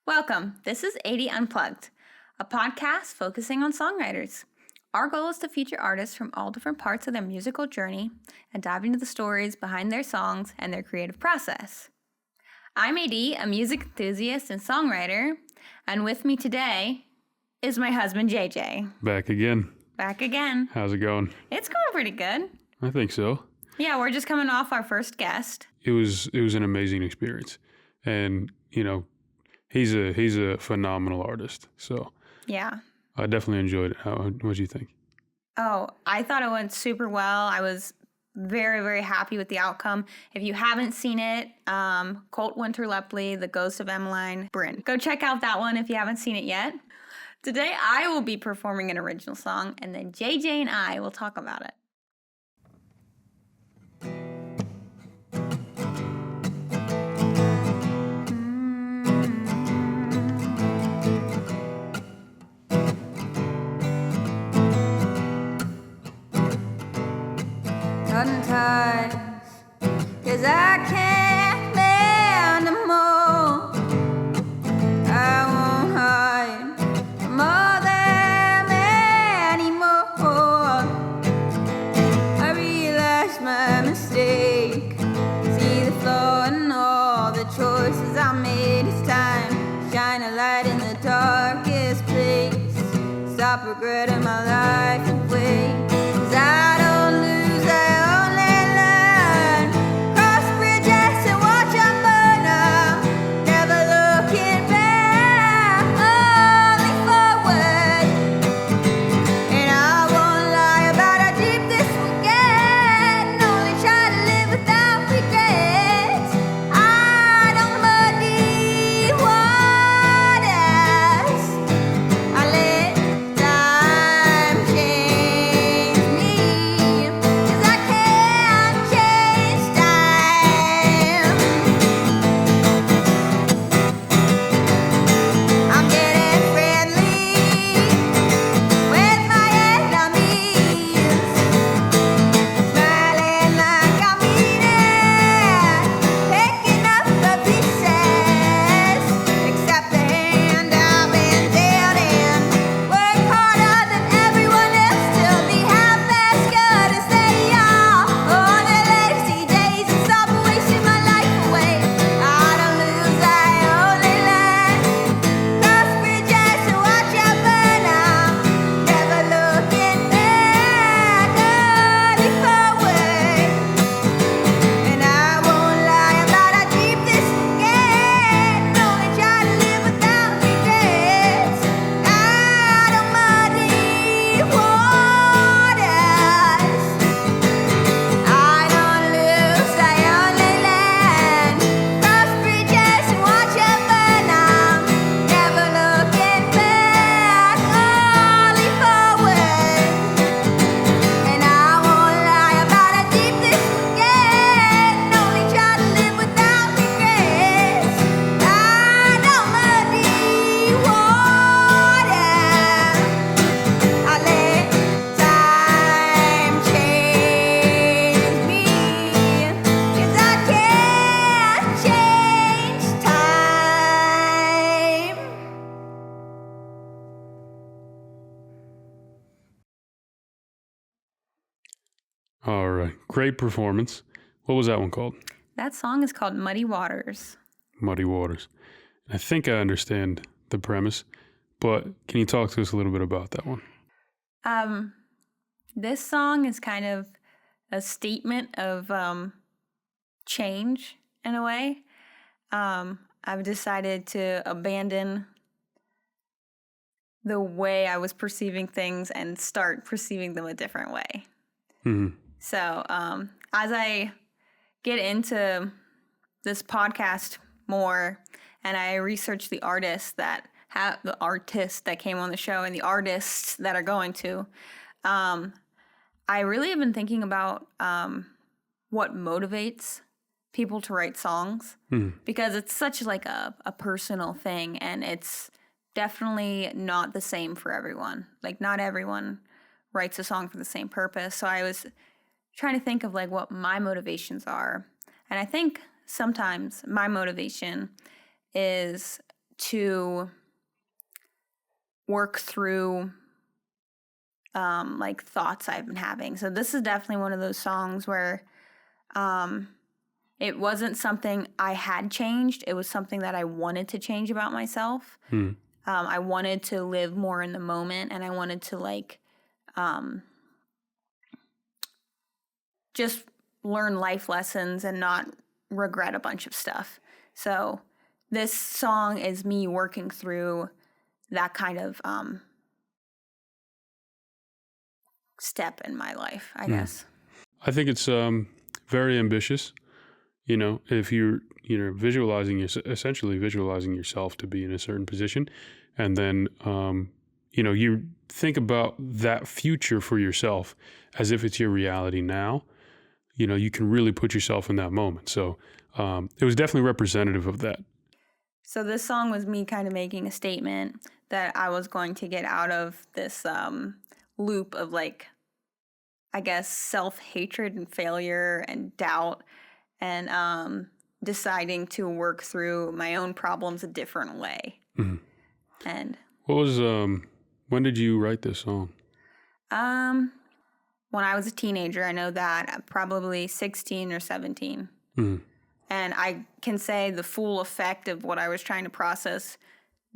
Welcome. This is 80 Unplugged, a podcast focusing on songwriters. Our goal is to feature artists from all different parts of their musical journey and dive into the stories behind their songs and their creative process. I'm AD, a music enthusiast and songwriter, and with me today is my husband, JJ. Back again. Back again. How's it going? It's going pretty good. I think so. Yeah, we're just coming off our first guest. It was an amazing experience. And, he's a phenomenal artist. So Yeah. I definitely enjoyed it. What'd you think? Oh, I thought it went super well. I was very, very happy with the outcome. If you haven't seen it, Colt Winter Lepley, The Ghost of Emmeline Bryn. Go check out that one if you haven't seen it yet. Today I will be performing an original song, and then JJ and I will talk about it. Cutting ties, 'cause I can't bear no more. I won't hide from all them anymore. I realize my mistake, see the flaw in all the choices I made. It's time to shine a light in the darkest place. Stop regretting my life away, 'cause I don't lose, I only learn. Cross bridges and watch them burn up, never looking back, only forward. And I won't lie about how deep this will get, and only try to live without regrets. I don't muddy waters, I let time change me, 'cause I can't change time. I'm getting friendly with my enemies, smiling like I mean it, picking up the pieces, accept the hand I've been dealt in, work harder than everyone else till be half as good as they are. On the lazy days and stop wasting my life away. I don't lose, I only learn. Cross bridges and watch them burn out, never looking back, only forward. And I won't lie about how deep this will get, and only try to live without regrets. I don't muddy waters, I don't lose, I only learn. Cross bridges and watch them burn out, never looking back, only forward. And I won't lie about how deep this will get, and only try to live without regrets. I don't muddy water, I let time change me, 'cause I can't change time. All right. Great performance. What was that one called? That song is called Muddy Waters. Muddy Waters. I think I understand the premise, but can you talk to us a little bit about that one? This song is kind of a statement of change in a way. I've decided to abandon the way I was perceiving things and start perceiving them a different way. Mm-hmm. So as I get into this podcast more and I research the artists that came on the show and the artists that are going to, I really have been thinking about what motivates people to write songs, because it's such like a personal thing, and it's definitely not the same for everyone. Like, not everyone writes a song for the same purpose. So I was trying to think of like what my motivations are. And I think sometimes my motivation is to work through like thoughts I've been having. So this is definitely one of those songs where it wasn't something I had changed. It was something that I wanted to change about myself. I wanted to live more in the moment, and I wanted to like just learn life lessons and not regret a bunch of stuff. So this song is me working through that kind of step in my life, I guess. I think it's very ambitious. You know, if you're essentially visualizing yourself to be in a certain position, and then you think about that future for yourself as if it's your reality now. You know, you can really put yourself in that moment. So it was definitely representative of that. So this song was me kind of making a statement that I was going to get out of this loop of like, I guess, self-hatred and failure and doubt, and deciding to work through my own problems a different way. Mm-hmm. And what was when did you write this song? When I was a teenager, I know that, probably 16 or 17. Mm-hmm. And I can say the full effect of what I was trying to process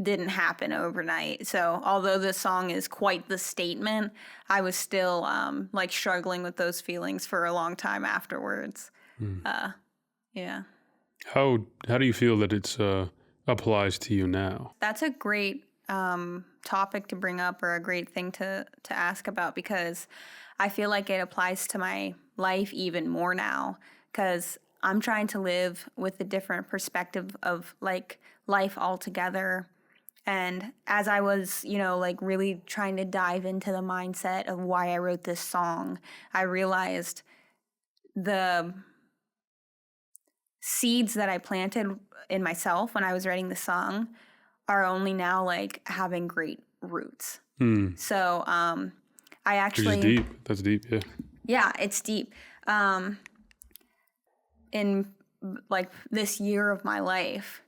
didn't happen overnight. So although this song is quite the statement, I was still like struggling with those feelings for a long time afterwards. Yeah. How do you feel that it's applies to you now? That's a great topic to bring up, or a great thing to ask about, because I feel like it applies to my life even more now, because I'm trying to live with a different perspective of like life altogether. And as I was, like really trying to dive into the mindset of why I wrote this song, I realized the seeds that I planted in myself when I was writing the song are only now like having great roots. So I actually... Which is deep. That's deep, yeah. Yeah, it's deep. In like this year of my life,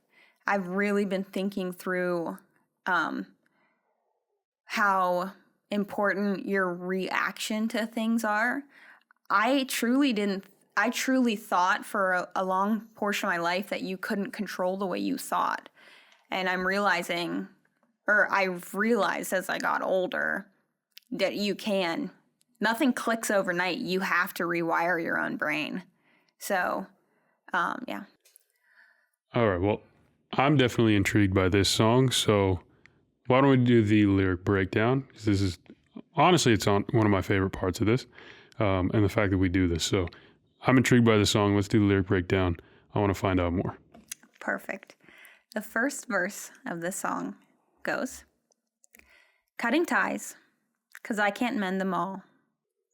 I've really been thinking through how important your reaction to things are. I truly thought for a long portion of my life that you couldn't control the way you thought. And I've realized as I got older that you can. Nothing clicks overnight. You have to rewire your own brain. So, yeah. All right. Well, I'm definitely intrigued by this song. So why don't we do the lyric breakdown? This is, honestly, it's on one of my favorite parts of this, and the fact that we do this. So I'm intrigued by the song. Let's do the lyric breakdown. I want to find out more. Perfect. The first verse of this song goes, "Cutting ties, 'cause I can't mend them all.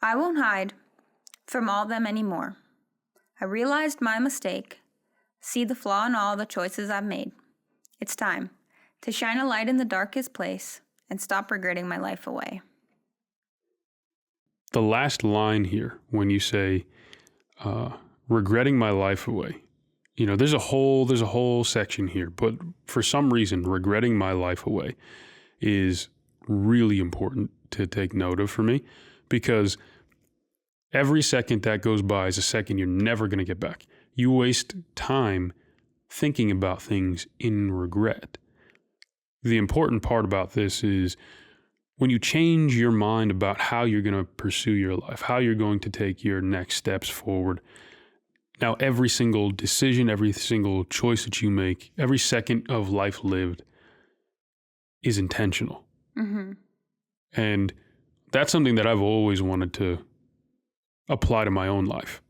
I won't hide from all them anymore. I realized my mistake, see the flaw in all the choices I've made. It's time to shine a light in the darkest place and stop regretting my life away." The last line here, when you say, regretting my life away, there's a whole section here, but for some reason, regretting my life away is really important to take note of for me, because every second that goes by is a second you're never going to get back. You waste time thinking about things in regret. The important part about this is when you change your mind about how you're going to pursue your life, how you're going to take your next steps forward. Now, every single decision, every single choice that you make, every second of life lived is intentional. Mm-hmm. And that's something that I've always wanted to apply to my own life.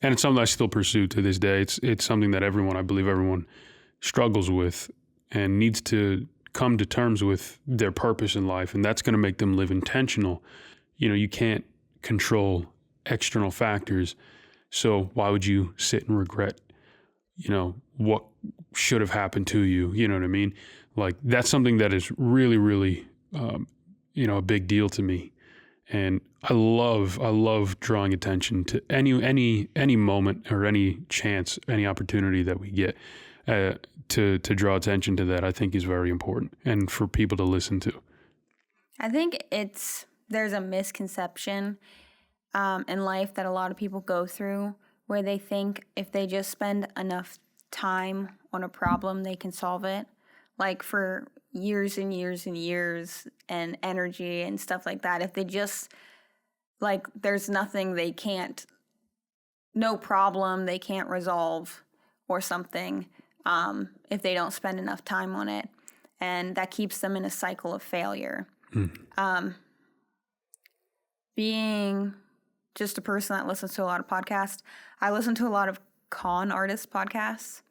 And it's something I still pursue to this day. It's something that I believe everyone struggles with and needs to come to terms with their purpose in life. And that's going to make them live intentional. You can't control external factors. So why would you sit and regret, what should have happened to you? You know what I mean? Like, that's something that is really, really, a big deal to me. And I love drawing attention to any moment or any chance, any opportunity that we get. to draw attention to that, I think is very important, and for people to listen to. I think there's a misconception in life that a lot of people go through where they think if they just spend enough time on a problem, they can solve it. Like for years and years and years and energy and stuff like that. If they just, like, there's nothing they can't, no problem they can't resolve or something if they don't spend enough time on it. And that keeps them in a cycle of failure. Being just a person that listens to a lot of podcasts, I listen to a lot of con artist podcasts.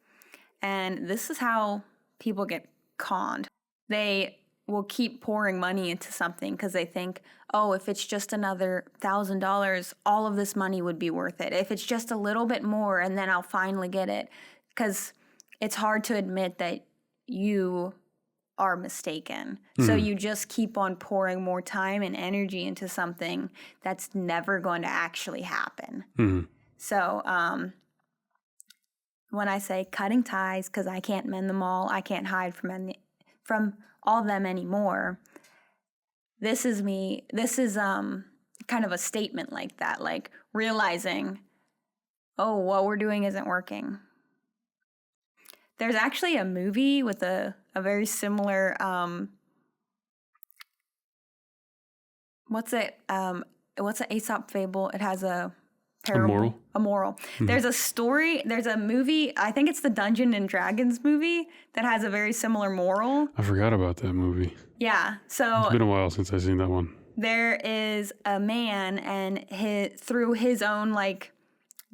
And this is how people get conned. They will keep pouring money into something because they think, oh, if it's just another $1,000, all of this money would be worth it. If it's just a little bit more, and then I'll finally get it. Because it's hard to admit that you are mistaken. So you just keep on pouring more time and energy into something that's never going to actually happen. So when I say cutting ties because I can't mend them all, I can't hide from all of them anymore, this is kind of a statement like that, like realizing, oh, what we're doing isn't working. There's actually a movie with a very similar, what's an Aesop fable? It has a parable. A moral. There's a story, there's a movie, I think it's the Dungeons and Dragons movie that has a very similar moral. I forgot about that movie. Yeah, so It's been a while since I've seen that one. There is a man, and through his own, like,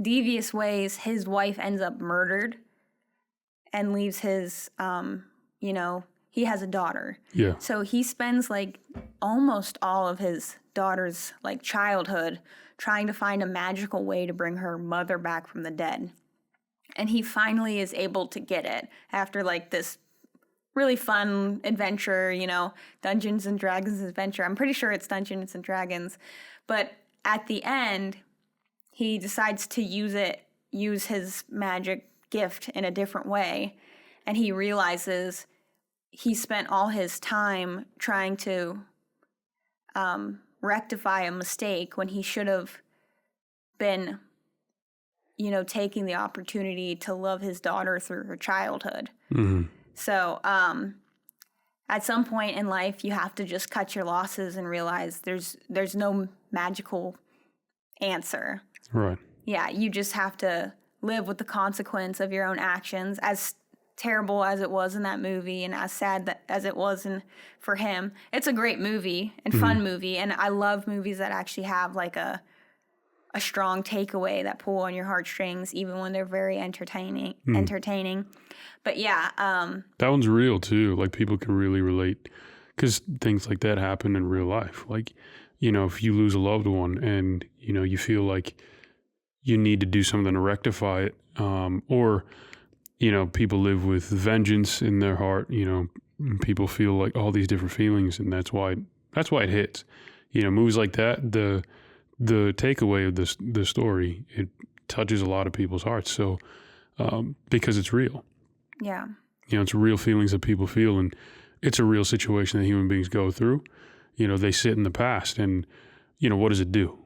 devious ways, his wife ends up murdered and leaves his, he has a daughter. Yeah. So he spends, like, almost all of his daughter's, like, childhood trying to find a magical way to bring her mother back from the dead. And he finally is able to get it after, like, this really fun adventure, Dungeons and Dragons adventure. I'm pretty sure it's Dungeons and Dragons. But at the end, he decides to use his magic gift in a different way. And he realizes he spent all his time trying to rectify a mistake when he should have been, taking the opportunity to love his daughter through her childhood. So at some point in life, you have to just cut your losses and realize there's no magical answer. Right. Yeah, you just have to live with the consequence of your own actions, as terrible as it was in that movie and as sad as it was for him. It's a great movie and fun movie, and I love movies that actually have like a strong takeaway that pull on your heartstrings, even when they're very entertaining. But yeah. That one's real too. Like, people can really relate because things like that happen in real life. Like, if you lose a loved one and, you feel like you need to do something to rectify it, or, people live with vengeance in their heart, people feel like all these different feelings, and that's why it hits. Movies like that, the takeaway of the story, it touches a lot of people's hearts. So, because it's real. Yeah. It's real feelings that people feel, and it's a real situation that human beings go through. They sit in the past, and, what does it do?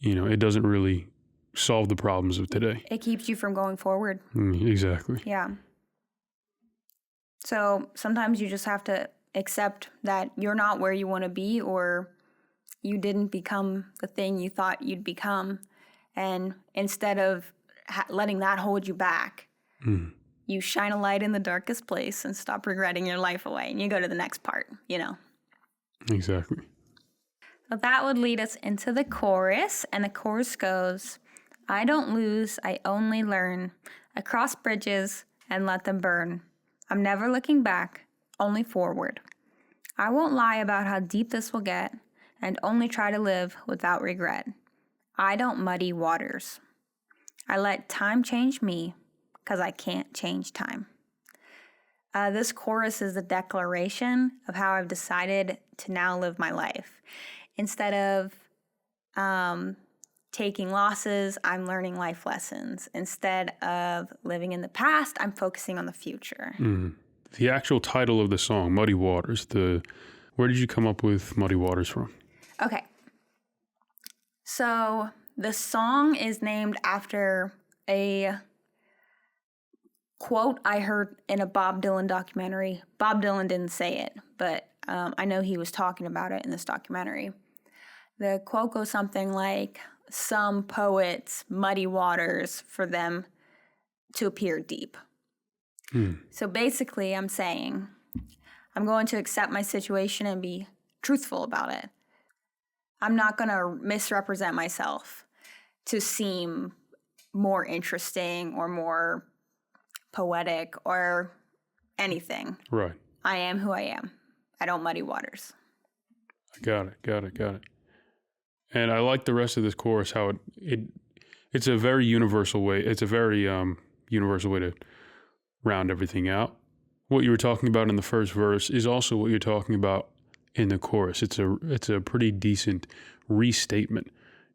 It doesn't really solve the problems of today. It keeps you from going forward. Exactly. Yeah. So sometimes you just have to accept that you're not where you want to be, or you didn't become the thing you thought you'd become. And instead of letting that hold you back, you shine a light in the darkest place and stop regretting your life away, and you go to the next part, Exactly. Well, that would lead us into the chorus, and the chorus goes, I don't lose, I only learn. I cross bridges and let them burn. I'm never looking back, only forward. I won't lie about how deep this will get, and only try to live without regret. I don't muddy waters. I let time change me, 'cause I can't change time. This chorus is a declaration of how I've decided to now live my life. Instead of taking losses, I'm learning life lessons. Instead of living in the past, I'm focusing on the future. The actual title of the song, Muddy Waters, where did you come up with Muddy Waters from? Okay. So the song is named after a quote I heard in a Bob Dylan documentary. Bob Dylan didn't say it, but I know he was talking about it in this documentary. The quote goes something like, some poets muddy waters for them to appear deep. So basically, I'm saying I'm going to accept my situation and be truthful about it. I'm not going to misrepresent myself to seem more interesting or more poetic or anything. Right. I am who I am. I don't muddy waters. Got it. And I like the rest of this chorus, how it's a very universal way. It's a very universal way to round everything out. What you were talking about in the first verse is also what you're talking about in the chorus. It's a pretty decent restatement,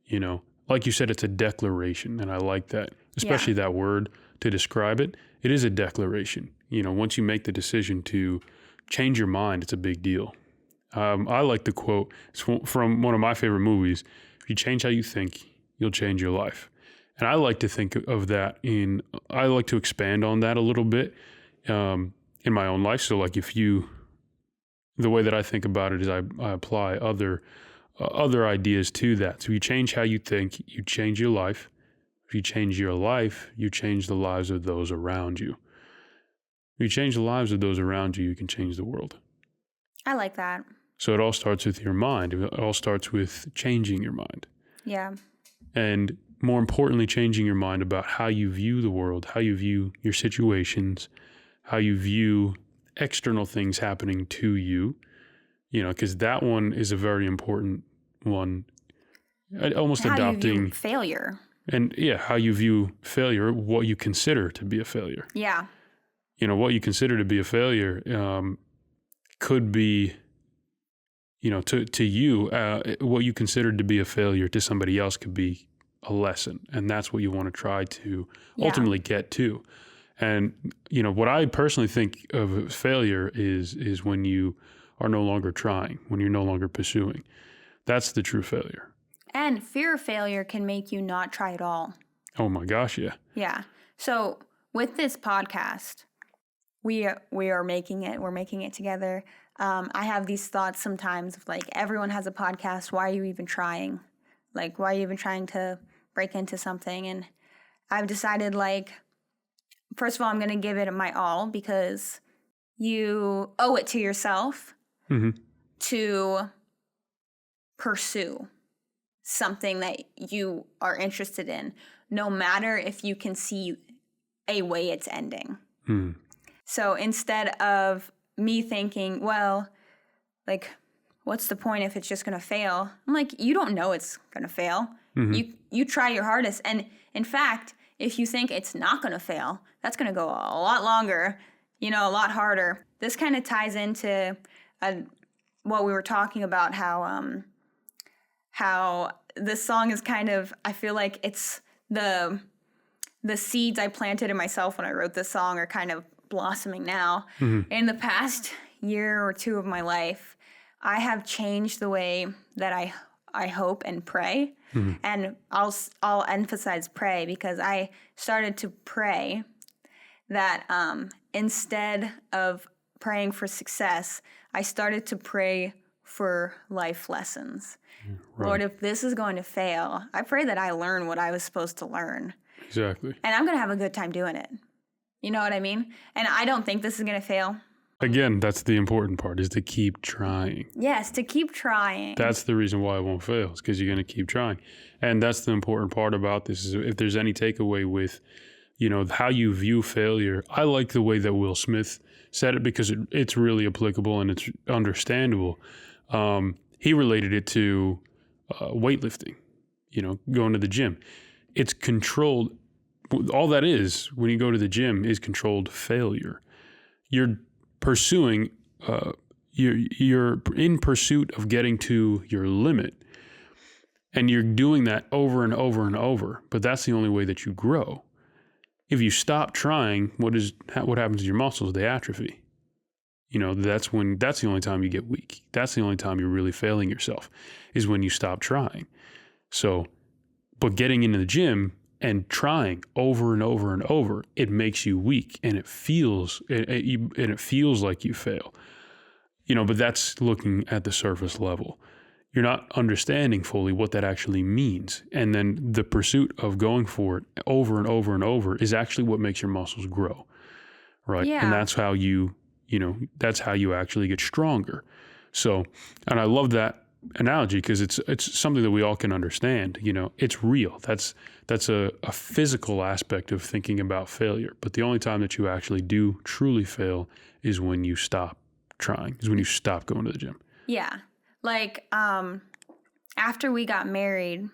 you know. Like you said, it's a declaration, and I like that, especially that word to describe it. It is a declaration. You know, once you make the decision to change your mind, it's a big deal. I like the quote. It's from one of my favorite movies. If you change how you think, you'll change your life. And I like to think of that I like to expand on that a little bit in my own life. So like the way that I think about it is I apply other ideas to that. So you change how you think, you change your life. If you change your life, you change the lives of those around you. If you change the lives of those around you, you can change the world. I like that. So it all starts with your mind. It all starts with changing your mind. Yeah. And more importantly, changing your mind about how you view the world, how you view your situations, how you view external things happening to you, you know, because that one is a very important one. Almost how adopting you view failure. And how you view failure, what you consider to be a failure. Yeah. You know, what you consider to be a failure could be, you know, to you, what you considered to be a failure to somebody else could be a lesson. And that's what you want to try to ultimately get to. And, you know, what I personally think of failure is when you are no longer trying, when you're no longer pursuing. That's the true failure. And fear of failure can make you not try at all. Oh my gosh, yeah. Yeah. So with this podcast, we are making it. We're making it together. I have these thoughts sometimes of like, everyone has a podcast. Why are you even trying? Like, why are you even trying to break into something? And I've decided, like, first of all, I'm going to give it my all because you owe it to yourself to pursue something that you are interested in, no matter if you can see a way it's ending. So instead of me thinking, well, like, what's the point if it's just going to fail? I'm like, you don't know it's going to fail. You try your hardest. And in fact, if you think it's not going to fail, that's going to go a lot longer, you know, a lot harder. This kind of ties into what we were talking about, how this song is kind of, I feel like it's the seeds I planted in myself when I wrote this song are kind of blossoming now. In the past year or two of my life, I have changed the way that I hope and pray. And I'll emphasize pray because I started to pray that instead of praying for success, I started to pray for life lessons. Right. Lord, if this is going to fail, I pray that I learn what I was supposed to learn. Exactly. And I'm going to have a good time doing it. You know what I mean? And I don't think this is going to fail. Again, that's the important part, is to keep trying. Yes, to keep trying. That's the reason why it won't fail, is because you're going to keep trying. And that's the important part about this, is if there's any takeaway with, you know, how you view failure. I like the way that Will Smith said it because it's really applicable and it's understandable. He related it to weightlifting, you know, going to the gym. It's controlled. All that is, when you go to the gym, is controlled failure. You're pursuing, you're in pursuit of getting to your limit. And you're doing that over and over and over, but that's the only way that you grow. If you stop trying, what happens to your muscles? They atrophy. That's the only time you get weak. That's the only time you're really failing yourself, is when you stop trying. So, but getting into the gym and trying over and over and over, it makes you weak, and it feels like you fail. But that's looking at the surface level. You're not understanding fully what that actually means. And then the pursuit of going for it over and over and over is actually what makes your muscles grow, right? Yeah. And that's how that's how you actually get stronger. So, and I love that analogy because it's something that we all can understand. It's real. That's a physical aspect of thinking about failure. But the only time that you actually do truly fail is when you stop trying, is when you stop going to the gym. Yeah. Like, after we got married,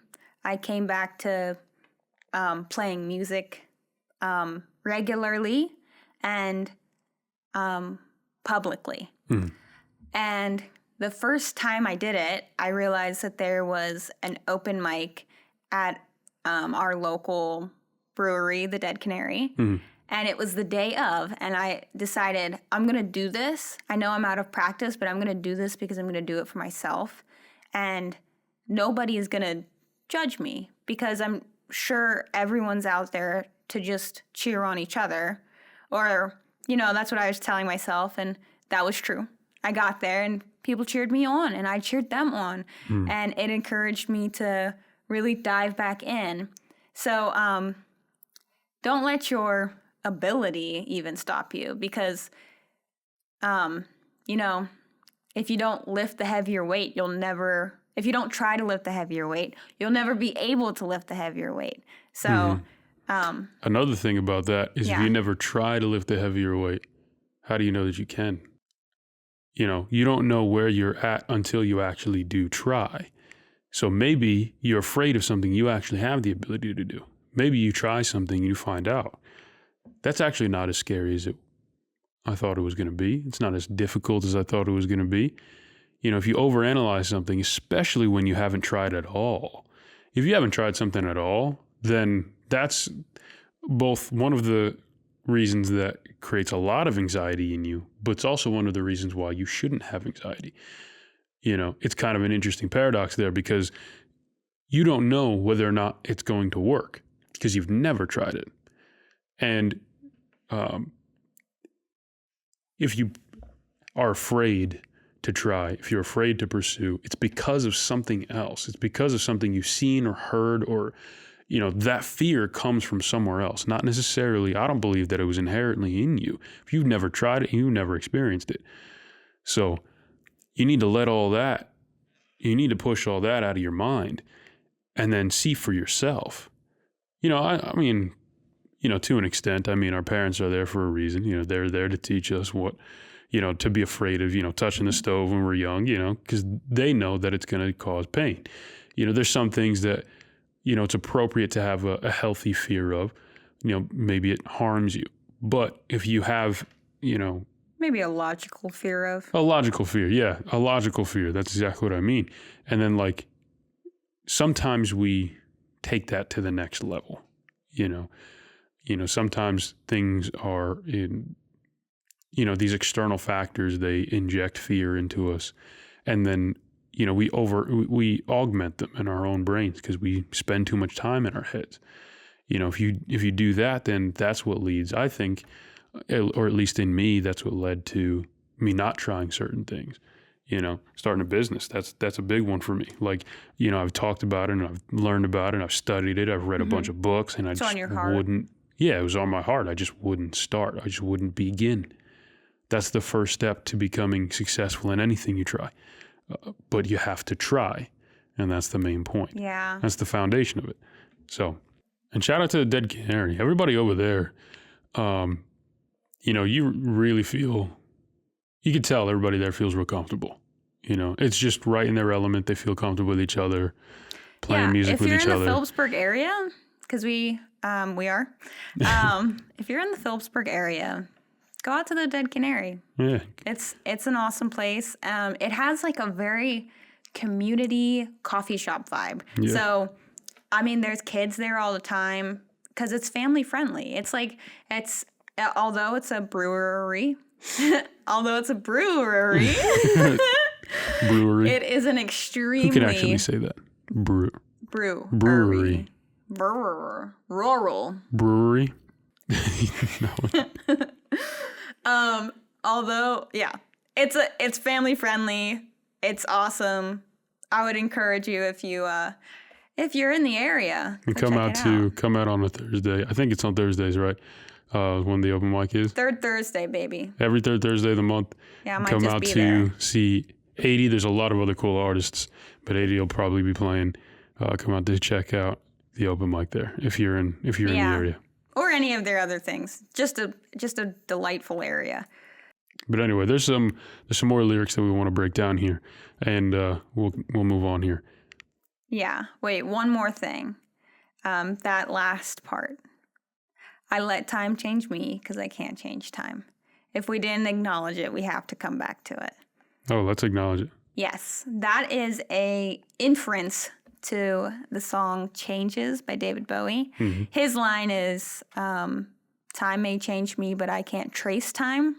I came back to playing music regularly and publicly. Mm. And the first time I did it, I realized that there was an open mic at our local brewery, the Dead Canary. Mm. And it was the day of, and I decided, I'm going to do this. I know I'm out of practice, but I'm going to do this because I'm going to do it for myself. And nobody is going to judge me because I'm sure everyone's out there to just cheer on each other. Or, that's what I was telling myself, and that was true. I got there, and people cheered me on, and I cheered them on. Mm. And it encouraged me to really dive back in. So don't let your ability even stop you, because if you don't lift the heavier weight, if you don't try to lift the heavier weight, you'll never be able to lift the heavier weight. So another thing about that is if you never try to lift the heavier weight, how do you know that you can? You don't know where you're at until you actually do try. So maybe you're afraid of something you actually have the ability to do. Maybe you try something and you find out that's actually not as scary as I thought it was going to be. It's not as difficult as I thought it was going to be. If you overanalyze something, especially when you haven't tried at all, if you haven't tried something at all, then that's both one of the reasons that creates a lot of anxiety in you, but it's also one of the reasons why you shouldn't have anxiety. It's kind of an interesting paradox there because you don't know whether or not it's going to work because you've never tried it. And if you are afraid to try, if you're afraid to pursue, it's because of something else. It's because of something you've seen or heard, or, that fear comes from somewhere else. Not necessarily, I don't believe that it was inherently in you. If you've never tried it, you've never experienced it. So you need to you need to push all that out of your mind and then see for yourself. I mean, to an extent, our parents are there for a reason. They're there to teach us what, to be afraid of, touching the stove when we're young, because they know that it's going to cause pain. There's some things that, it's appropriate to have a healthy fear of, maybe it harms you. But if you have, maybe a logical fear of. A logical fear, yeah. A logical fear. That's exactly what I mean. And then, sometimes we take that to the next level, sometimes things are in, these external factors, they inject fear into us. And then, we augment them in our own brains because we spend too much time in our heads. If you do that, then that's what leads, I think, or at least in me, that's what led to me not trying certain things. Starting a business, that's a big one for me. I've talked about it and I've learned about it and I've studied it. I've read a bunch of books and It's on your heart. It was on my heart. I just wouldn't start. I just wouldn't begin. That's the first step to becoming successful in anything you try. But you have to try. And that's the main point. Yeah. That's the foundation of it. So, and shout out to the Dead Canary. Everybody over there, you really feel, you can tell everybody there feels real comfortable. It's just right in their element. They feel comfortable with each other, playing music with each other. If you're in the Phillipsburg area, because we are, if you're in the Phillipsburg area, go out to the Dead Canary. Yeah. It's an awesome place. It has a very community coffee shop vibe. Yeah. So, I mean, there's kids there all the time because it's family friendly. It's like, although it's a brewery, Brewery. it is an extremely... Who can actually say that? Brewery. Rural. Brewery. No. Although, yeah, it's family friendly. It's awesome. I would encourage you if you're in the area. And come out on a Thursday. I think it's on Thursdays, right? When the open mic is. Third Thursday, baby. Every third Thursday of the month. Yeah, I might come just out be to there. see 80. There's a lot of other cool artists, but 80 will probably be playing. Come out to check out the open mic there if you're in the area. Or any of their other things. Just a delightful area. But anyway, there's some more lyrics that we want to break down here, and we'll move on here. Yeah. Wait, one more thing. That last part. I let time change me because I can't change time. If we didn't acknowledge it, we have to come back to it. Oh, let's acknowledge it. Yes, that is a inference to the song Changes by David Bowie. Mm-hmm. His line is, time may change me, but I can't trace time.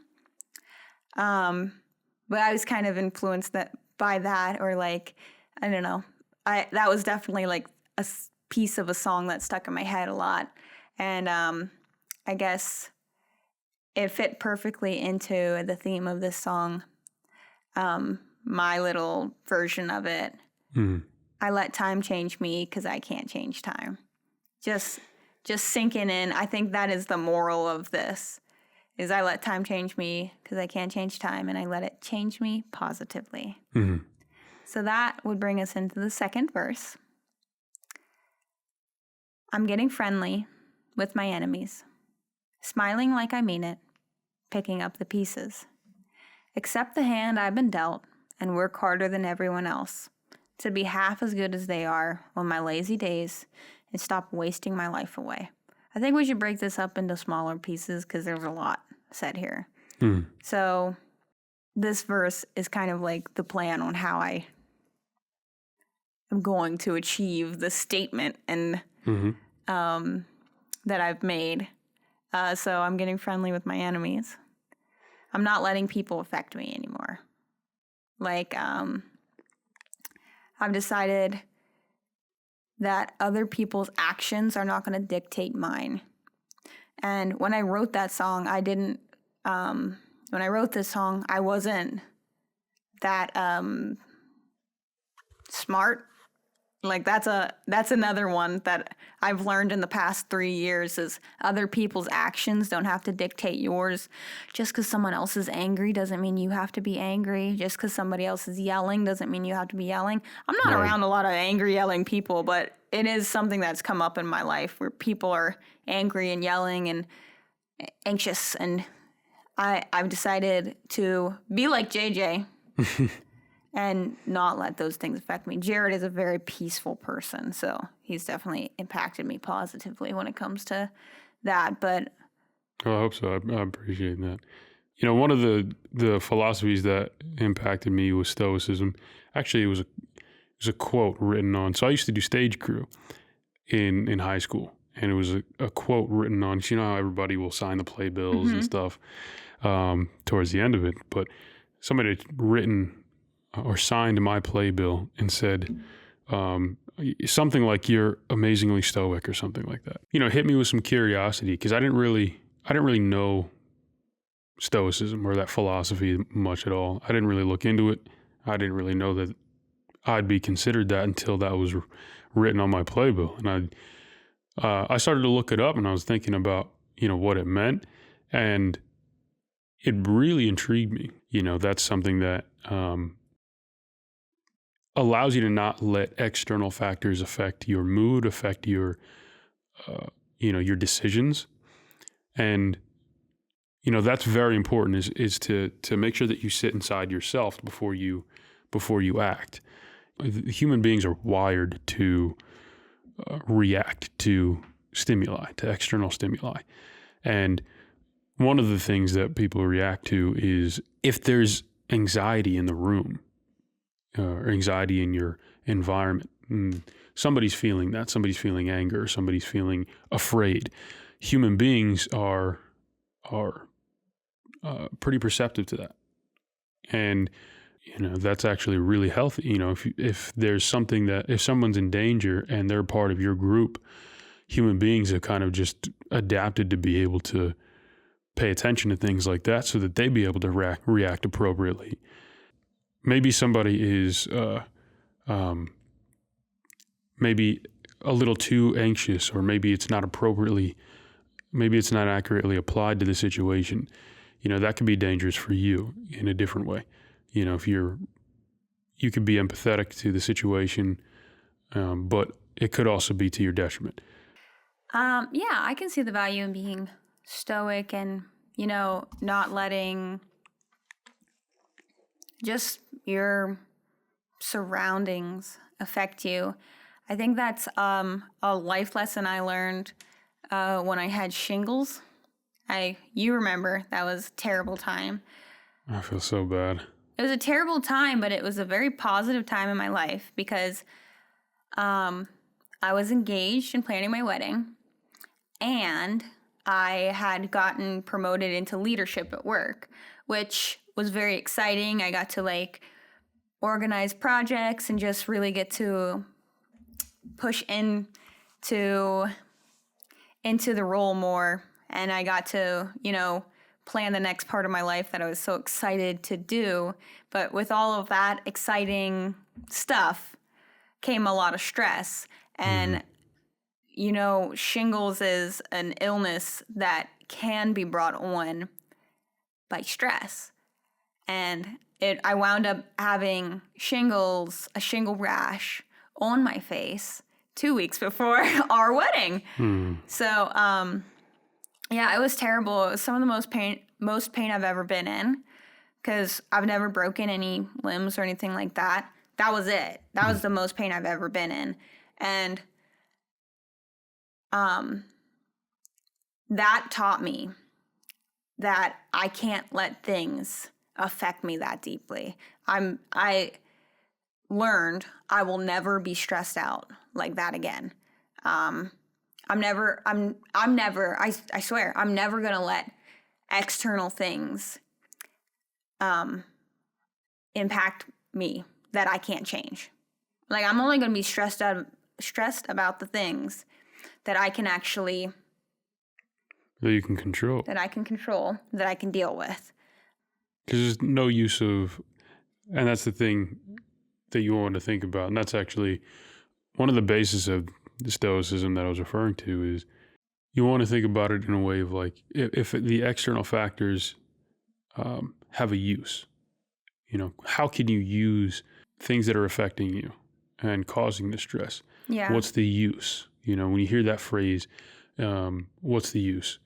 But I was kind of influenced by that, or like, I don't know. That was definitely like a piece of a song that stuck in my head a lot. And I guess it fit perfectly into the theme of this song. My little version of it. Mm. I let time change me because I can't change time. Just sinking in. I think that is the moral of this. Is I let time change me because I can't change time, and I let it change me positively. Mm-hmm. So that would bring us into the second verse. I'm getting friendly with my enemies, smiling like I mean it, picking up the pieces. Accept the hand I've been dealt and work harder than everyone else to be half as good as they are on my lazy days and stop wasting my life away. I think we should break this up into smaller pieces because there's a lot said here. Mm. So this verse is kind of like the plan on how I am going to achieve the statement and that I've made. So I'm getting friendly with my enemies. I'm not letting people affect me anymore. Like, I've decided that other people's actions are not going to dictate mine. And when I wrote that song, when I wrote this song, I wasn't that smart. Like that's another one that I've learned in the past 3 years is other people's actions don't have to dictate yours. Just because someone else is angry doesn't mean you have to be angry. Just because somebody else is yelling doesn't mean you have to be yelling. I'm not around a lot of angry yelling people, but it is something that's come up in my life where people are angry and yelling and anxious, and I've decided to be like JJ. And not let those things affect me. Jared is a very peaceful person, so he's definitely impacted me positively when it comes to that. But I hope so. I appreciate that. You know, one of the philosophies that impacted me was Stoicism. Actually, it was a quote written on. So I used to do stage crew in high school, and it was a quote written on. You know how everybody will sign the playbills and stuff towards the end of it, but somebody had written or signed my playbill and said something like "You're amazingly stoic" or something like that. You know, it hit me with some curiosity because I didn't really know Stoicism or that philosophy much at all. I didn't really look into it. I didn't really know that I'd be considered that until that was written on my playbill. And I started to look it up, and I was thinking about, you know, what it meant, and it really intrigued me. You know, that's something that allows you to not let external factors affect your mood, affect your, your decisions. And, you know, that's very important is to make sure that you sit inside yourself before you act. Human beings are wired to react to stimuli, to external stimuli. And one of the things that people react to is if there's anxiety in the room, or anxiety in your environment. And somebody's feeling that. Somebody's feeling anger. Somebody's feeling afraid. Human beings are pretty perceptive to that, and that's actually really healthy. If there's something if someone's in danger and they're part of your group, human beings have kind of just adapted to be able to pay attention to things like that so that they be able to react appropriately. Maybe somebody is maybe a little too anxious, or maybe it's not accurately applied to the situation. That could be dangerous for you in a different way. If you could be empathetic to the situation, but it could also be to your detriment. Yeah, I can see the value in being stoic and, not letting just your surroundings affect you. I think that's a life lesson I learned when I had shingles. You remember, that was a terrible time. I feel so bad. It was a terrible time, but it was a very positive time in my life because I was engaged and planning my wedding, and I had gotten promoted into leadership at work, which was very exciting. I got to organize projects and just really get to push into the role more. And I got to, plan the next part of my life that I was so excited to do. But with all of that exciting stuff came a lot of stress. And, shingles is an illness that can be brought on by stress. And I wound up having a shingle rash on my face 2 weeks before our wedding. So, yeah, it was terrible. It was some of the most pain I've ever been in, because I've never broken any limbs or anything like that. That was it. That was the most pain I've ever been in. And that taught me that I can't let things affect me that deeply. I learned I will never be stressed out like that again. I swear, I'm never going to let external things impact me that I can't change. I'm only going to be stressed about the things that I can actually... That you can control. That I can control, that I can deal with. Because there's no use of... And that's the thing that you want to think about. And that's actually one of the bases of the Stoicism that I was referring to, is you want to think about it in a way of if the external factors have a use, how can you use things that are affecting you and causing the stress? Yeah. What's the use? When you hear that phrase, what's the use?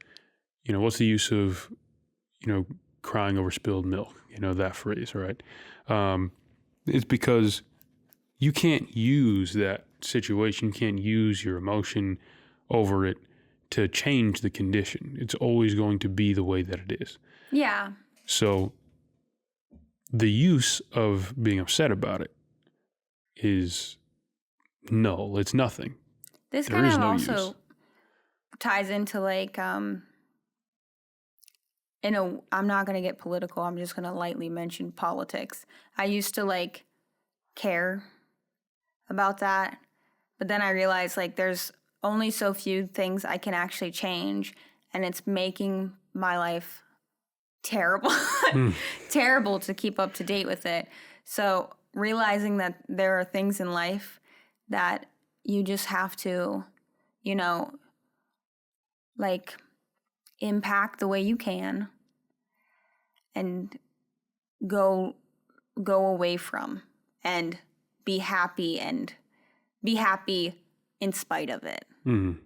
What's the use of, crying over spilled milk? That phrase, right? It's because you can't use that situation, you can't use your emotion over it to change the condition. It's always going to be the way that it is. Yeah. So the use of being upset about it is null. It's nothing. This There kind is of no also use. ties into I'm not going to get political. I'm just going to lightly mention politics. I used to care about that, but then I realized there's only so few things I can actually change, and it's making my life terrible. Terrible to keep up to date with it. So realizing that there are things in life that you just have to, impact the way you can and go away from and be happy in spite of it.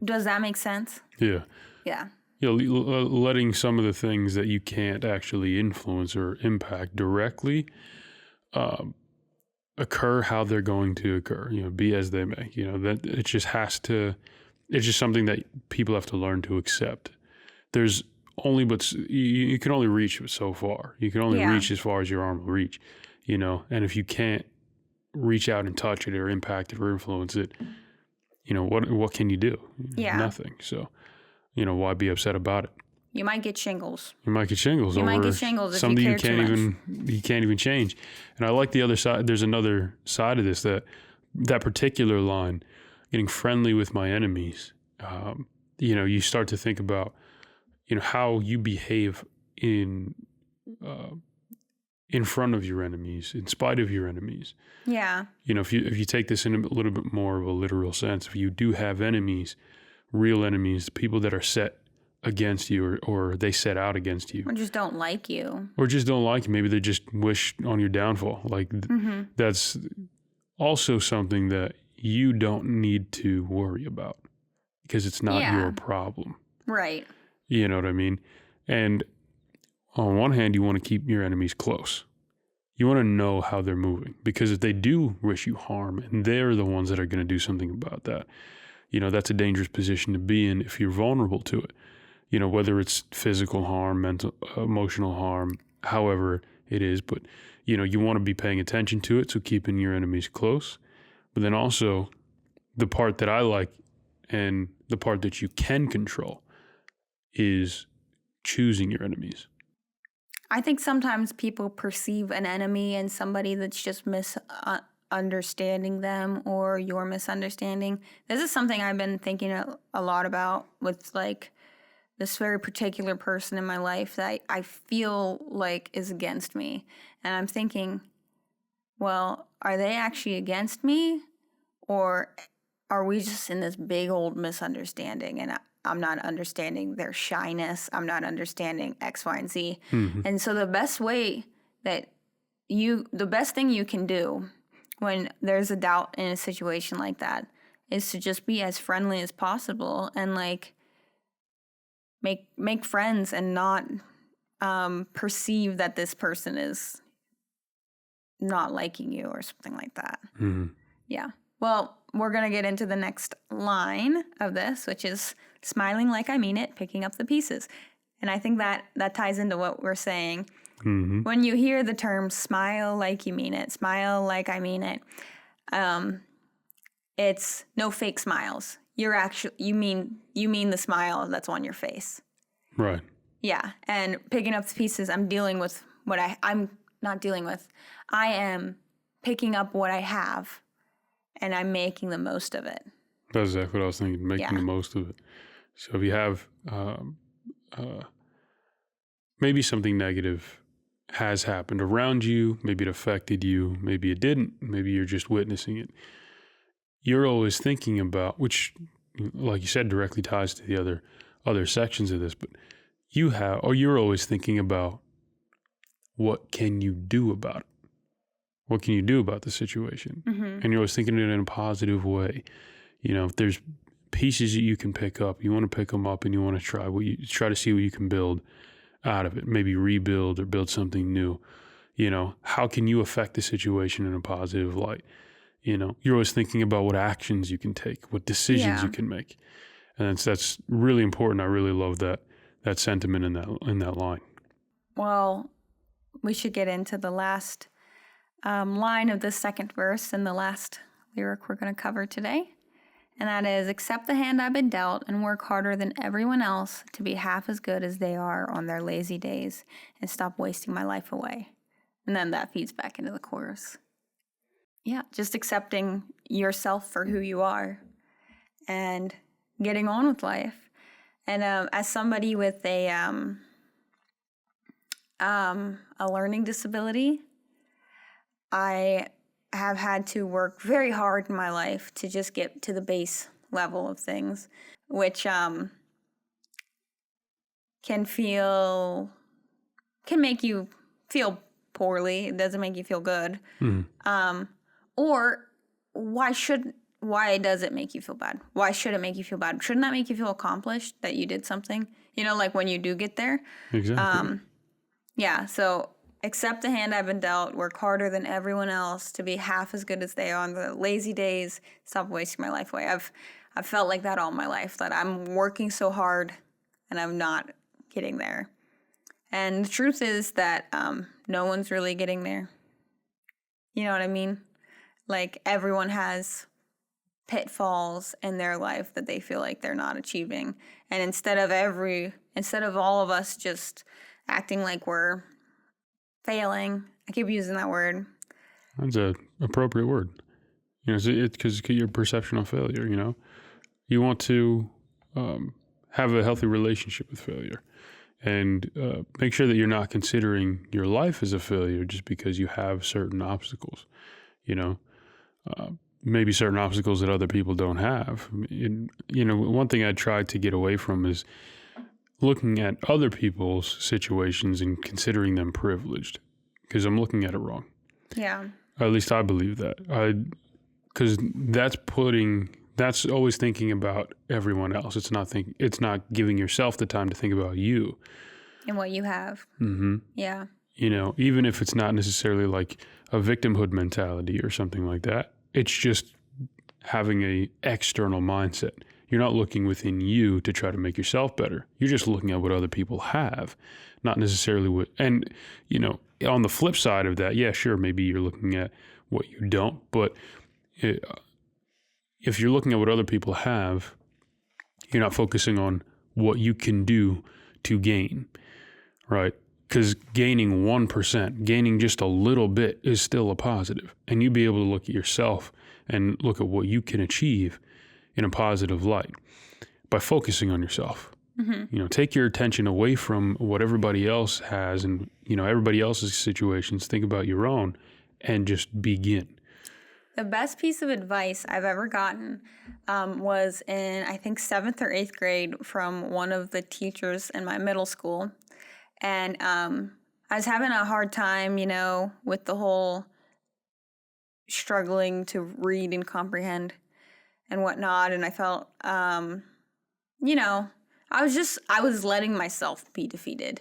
Does that make sense? Yeah. Yeah. Letting some of the things that you can't actually influence or impact directly occur how they're going to occur, be as they may. That it just has to, it's just something that people have to learn to accept. There's only, you can only reach so far. You can only reach as far as your arm will reach, and if you can't reach out and touch it or impact it or influence it, what can you do? Yeah. Nothing. So, why be upset about it? You might get shingles. You might get shingles You over might get shingles if something you care too you can't even change. And I like the other side. There's another side of this, that particular line, getting friendly with my enemies. You start to think about, how you behave in front of your enemies, in spite of your enemies. Yeah. If you take this in a little bit more of a literal sense, if you do have enemies, real enemies, people that are set against you or they set out against you. Or just don't like you. Maybe they just wish on your downfall. Like that's also something that you don't need to worry about because it's not your problem. Right. You know what I mean? And on one hand, you want to keep your enemies close. You want to know how they're moving because if they do wish you harm and they're the ones that are going to do something about that, that's a dangerous position to be in if you're vulnerable to it. Whether it's physical harm, mental, emotional harm, however it is, but, you want to be paying attention to it. So keeping your enemies close, but then also the part that I like and the part that you can control is choosing your enemies. I think sometimes people perceive an enemy and somebody that's just misunderstanding them or you're misunderstanding. This is something I've been thinking a lot about with like this very particular person in my life that I feel like is against me. And I'm thinking, well, are they actually against me? Or are we just in this big old misunderstanding? And I'm not understanding their shyness. I'm not understanding X, Y, and Z. Mm-hmm. And so the best thing you can do when there's a doubt in a situation like that is to just be as friendly as possible and like make friends and not perceive that this person is not liking you or something like that. Mm-hmm. Yeah. Well, we're going to get into the next line of this, which is smiling like I mean it, picking up the pieces. And I think that ties into what we're saying. Mm-hmm. When you hear the term smile like you mean it, smile like I mean it, it's no fake smiles. You mean the smile that's on your face. Right. Yeah. And picking up the pieces, I'm am picking up what I have and I'm making the most of it. That's exactly what I was thinking, making the most of it. So if you have maybe something negative has happened around you, maybe it affected you, maybe it didn't, maybe you're just witnessing it. You're always thinking about, which, like you said, directly ties to the other sections of this, but you're always thinking about what can you do about it? What can you do about the situation? Mm-hmm. And you're always thinking it in a positive way. If there's pieces that you can pick up, you want to pick them up and you want to try to see what you can build out of it, maybe rebuild or build something new. How can you affect the situation in a positive light? You're always thinking about what actions you can take, what decisions you can make. And that's really important. I really love that sentiment in that line. Well, we should get into the last line of the second verse and the last lyric we're going to cover today. And that is, accept the hand I've been dealt and work harder than everyone else to be half as good as they are on their lazy days and stop wasting my life away. And then that feeds back into the chorus. Yeah, just accepting yourself for who you are and getting on with life. And as somebody with a learning disability, I have had to work very hard in my life to just get to the base level of things, which can make you feel poorly. It doesn't make you feel good. Mm-hmm. Or why does it make you feel bad? Why should it make you feel bad? Shouldn't that make you feel accomplished that you did something? Like when you do get there. Exactly. Yeah, so accept the hand I've been dealt, work harder than everyone else to be half as good as they are on the lazy days, stop wasting my life away. I've felt like that all my life, that I'm working so hard and I'm not getting there. And the truth is that no one's really getting there. You know what I mean? Like everyone has pitfalls in their life that they feel like they're not achieving. And instead of all of us just acting like we're failing, I keep using that word. That's a appropriate word. You know, it's because your perception of failure. You know, you want to have a healthy relationship with failure, and make sure that you're not considering your life as a failure just because you have certain obstacles. You know, maybe certain obstacles that other people don't have. You know, one thing I tried to get away from is looking at other people's situations and considering them privileged, because I'm looking at it wrong. Yeah. At least I believe that. Because that's always thinking about everyone else. It's not giving yourself the time to think about you. And what you have. Mm-hmm. Yeah. You know, even if it's not necessarily like a victimhood mentality or something like that, it's just having a external mindset. You're not looking within you to try to make yourself better. You're just looking at what other people have, not necessarily what. And, you know, on the flip side of that, yeah, sure, maybe you're looking at what you don't, but if you're looking at what other people have, you're not focusing on what you can do to gain, right? Because gaining 1%, gaining just a little bit is still a positive. And you'd be able to look at yourself and look at what you can achieve in a positive light by focusing on yourself. Mm-hmm. You know, take your attention away from what everybody else has and, you know, everybody else's situations. Think about your own and just begin. The best piece of advice I've ever gotten was in, I think, 7th or 8th grade from one of the teachers in my middle school. And I was having a hard time, you know, with the whole struggling to read and comprehend and whatnot. And I felt, you know, I was letting myself be defeated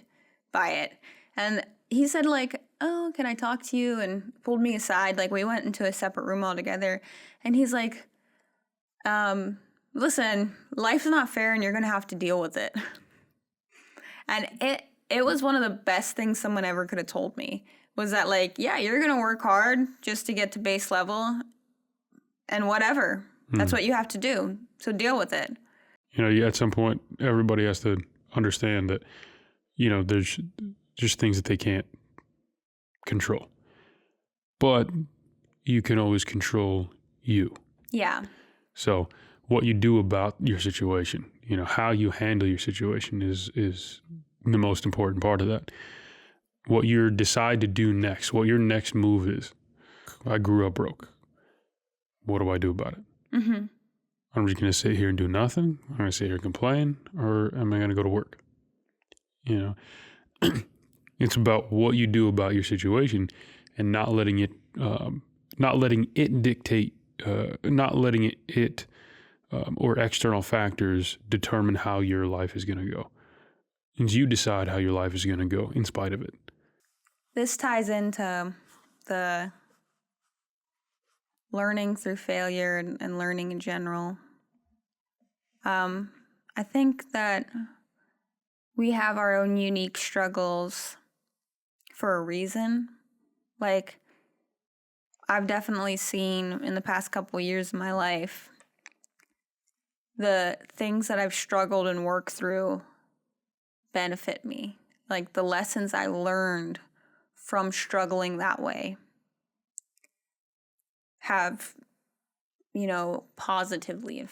by it. And he said, like, oh, can I talk to you? And pulled me aside. Like, we went into a separate room altogether. And he's like, listen, life's not fair and you're going to have to deal with it. And it was one of the best things someone ever could have told me, was that, like, yeah, you're going to work hard just to get to base level and whatever. That's what you have to do. So deal with it. You know, at some point, everybody has to understand that, you know, there's just things that they can't control. But you can always control you. Yeah. So what you do about your situation, you know, how you handle your situation is the most important part of that. What you decide to do next, what your next move is. I grew up broke. What do I do about it? Mm-hmm. I'm just going to sit here and do nothing? I'm going to sit here and complain? Or am I going to go to work? You know, it's about what you do about your situation and not letting it dictate, not letting it or external factors determine how your life is going to go. And you decide how your life is going to go in spite of it. This ties into the learning through failure and learning in general. I think that we have our own unique struggles for a reason. Like, I've definitely seen in the past couple of years of my life, the things that I've struggled and worked through benefit me. Like, the lessons I learned from struggling that way have, you know, positively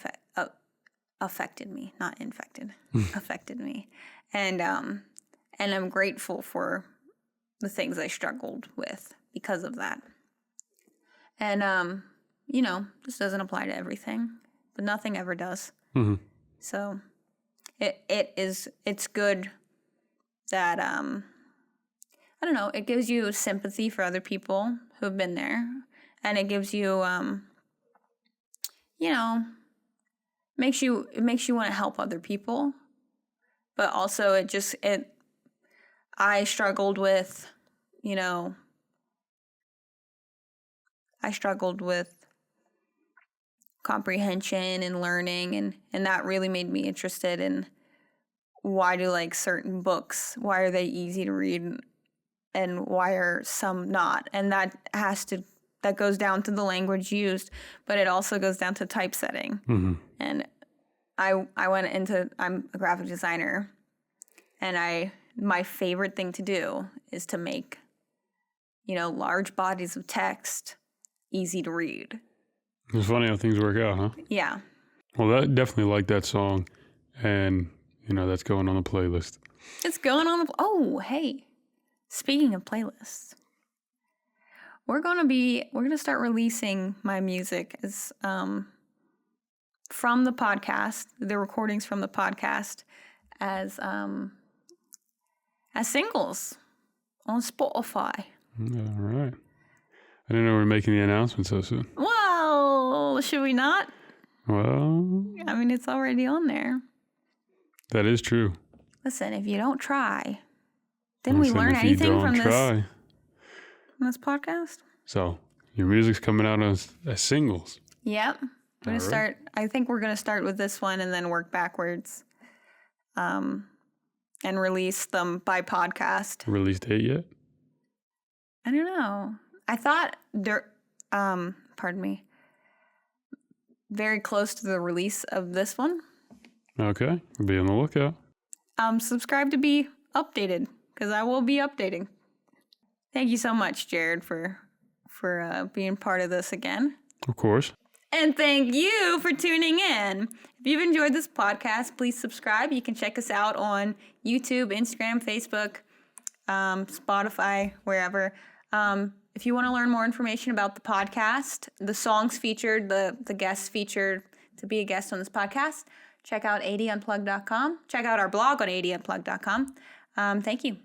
affected me, not infected, affected me. And I'm grateful for the things I struggled with because of that. And, you know, this doesn't apply to everything, but nothing ever does. Mm-hmm. So it's good that, I don't know, it gives you sympathy for other people who've been there. And it gives you, you know, it makes you want to help other people. But also I struggled with, you know, comprehension and learning, and that really made me interested in why do, like, certain books, why are they easy to read and why are some not? And that has to that goes down to the language used, but it also goes down to typesetting. And I went into, I'm a graphic designer, and my favorite thing to do is to make, large bodies of text easy to read. It's funny how things work out, huh? Yeah. Well, I definitely like that song, and that's going on the playlist. It's going on oh, hey. Speaking of playlists, we're gonna start releasing my music as from the podcast, the recordings from the podcast as singles on Spotify. All right. I didn't know we were making the announcement so soon. Well, should we not? Well, I mean, it's already on there. that is true. Listen, if you don't try, didn't we learn anything from this podcast? So your music's coming out as singles. Yep. I think we're gonna start with this one and then work backwards. And release them by podcast. Release date yet? I don't know. I thought very close to the release of this one. Okay, we'll be on the lookout. Subscribe to be updated, because I will be updating. Thank you so much, Jared, for being part of this again. Of course. And thank you for tuning in. If you've enjoyed this podcast, please subscribe. You can check us out on YouTube, Instagram, Facebook, Spotify, wherever. If you want to learn more information about the podcast, the songs featured, the guests featured to be a guest on this podcast, check out 80unplugged.com. Check out our blog on 80unplugged.com. Thank you.